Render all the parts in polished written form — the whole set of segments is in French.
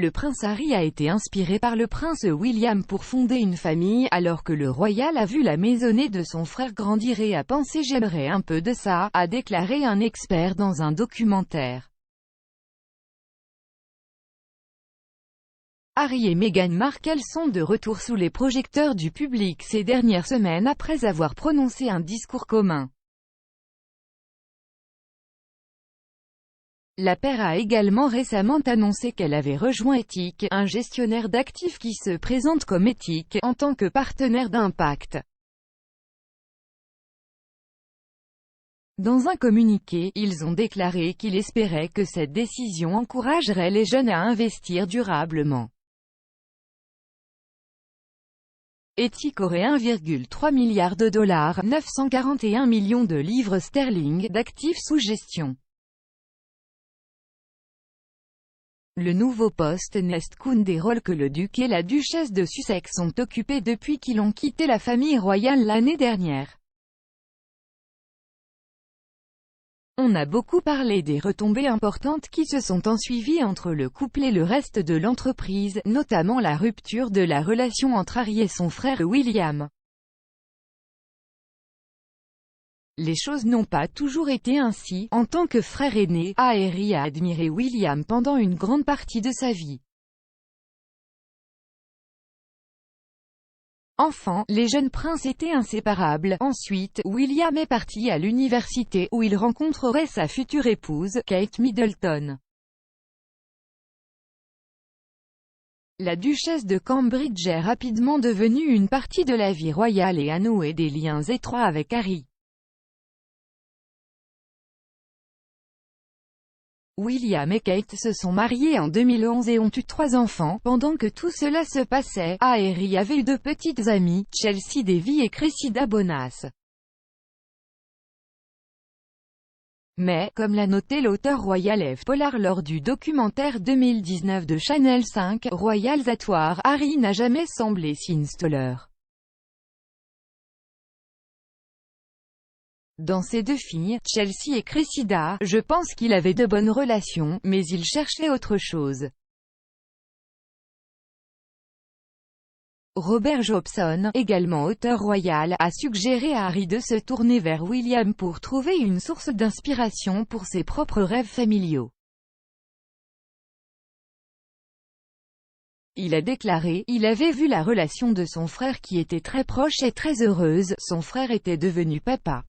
le prince Harry a été inspiré par le prince William pour fonder une famille, alors que le royal a vu la maisonnée de son frère grandir et a pensé « j'aimerais un peu de ça », a déclaré un expert dans un documentaire. Harry et Meghan Markle sont de retour sous les projecteurs du public ces dernières semaines après avoir prononcé un discours commun. La paire a également récemment annoncé qu'elle avait rejoint Ethique, un gestionnaire d'actifs qui se présente comme éthique, en tant que partenaire d'Impact. Dans un communiqué, ils ont déclaré qu'ils espéraient que cette décision encouragerait les jeunes à investir durablement. Ethique aurait 1,3 milliard de dollars, 941 millions de livres sterling, d'actifs sous gestion. Le nouveau poste n'est qu'un des rôles que le duc et la duchesse de Sussex ont occupés depuis qu'ils ont quitté la famille royale l'année dernière. On a beaucoup parlé des retombées importantes qui se sont ensuivies entre le couple et le reste de l'entreprise, notamment la rupture de la relation entre Harry et son frère William. Les choses n'ont pas toujours été ainsi. En tant que frère aîné, Harry a admiré William pendant une grande partie de sa vie. Enfant, les jeunes princes étaient inséparables. Ensuite, William est parti à l'université, où il rencontrerait sa future épouse, Kate Middleton. La duchesse de Cambridge est rapidement devenue une partie de la vie royale et a noué des liens étroits avec Harry. William et Kate se sont mariés en 2011 et ont eu 3 enfants. Pendant que tout cela se passait, Harry avait 2 petites amies, Chelsea Davy et Cressida Bonas. Mais, comme l'a noté l'auteur royal Eve Pollard lors du documentaire 2019 de Channel 5, Royals at War, Harry n'a jamais semblé s'installer. Dans ses 2 filles, Chelsea et Cressida, je pense qu'il avait de bonnes relations, mais il cherchait autre chose. Robert Jobson, également auteur royal, a suggéré à Harry de se tourner vers William pour trouver une source d'inspiration pour ses propres rêves familiaux. Il a déclaré, il avait vu la relation de son frère qui était très proche et très heureuse, son frère était devenu papa.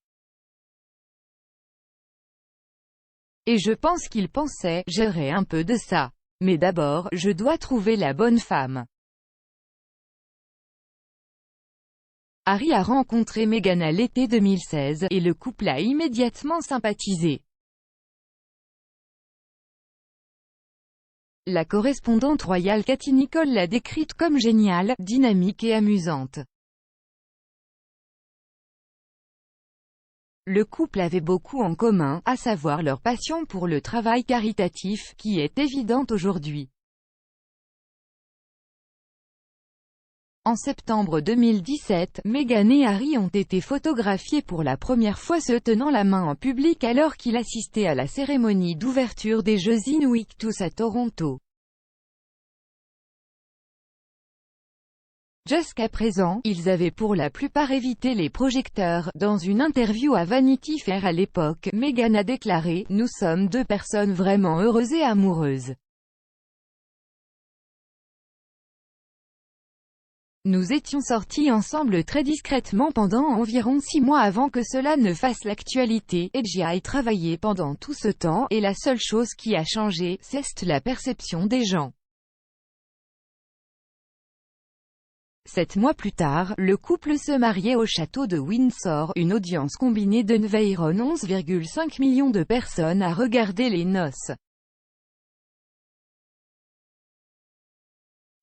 Et je pense qu'il pensait, j'aurais un peu de ça. Mais d'abord, je dois trouver la bonne femme. Harry a rencontré Meghan à l'été 2016, et le couple a immédiatement sympathisé. La correspondante royale Katie Nicholl l'a décrite comme géniale, dynamique et amusante. Le couple avait beaucoup en commun, à savoir leur passion pour le travail caritatif, qui est évidente aujourd'hui. En septembre 2017, Meghan et Harry ont été photographiés pour la première fois se tenant la main en public alors qu'ils assistaient à la cérémonie d'ouverture des Jeux Invictus à Toronto. Jusqu'à présent, ils avaient pour la plupart évité les projecteurs. Dans une interview à Vanity Fair à l'époque, Meghan a déclaré « Nous sommes 2 personnes vraiment heureuses et amoureuses. Nous étions sortis ensemble très discrètement pendant environ 6 mois avant que cela ne fasse l'actualité, et j'y ai travaillé pendant tout ce temps, et la seule chose qui a changé, c'est la perception des gens. » 7 mois plus tard, le couple se mariait au château de Windsor, une audience combinée d'environ 11,5 millions de personnes a regardé les noces.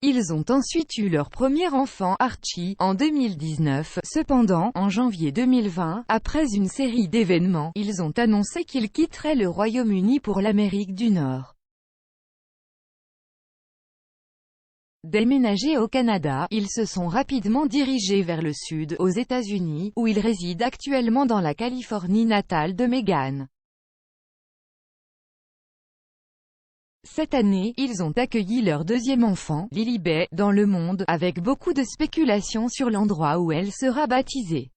Ils ont ensuite eu leur premier enfant, Archie, en 2019. Cependant, en janvier 2020, après une série d'événements, ils ont annoncé qu'ils quitteraient le Royaume-Uni pour l'Amérique du Nord. Déménagés au Canada, ils se sont rapidement dirigés vers le sud, aux États-Unis, où ils résident actuellement dans la Californie natale de Meghan. Cette année, ils ont accueilli leur deuxième enfant, Lilibet, dans le monde, avec beaucoup de spéculations sur l'endroit où elle sera baptisée.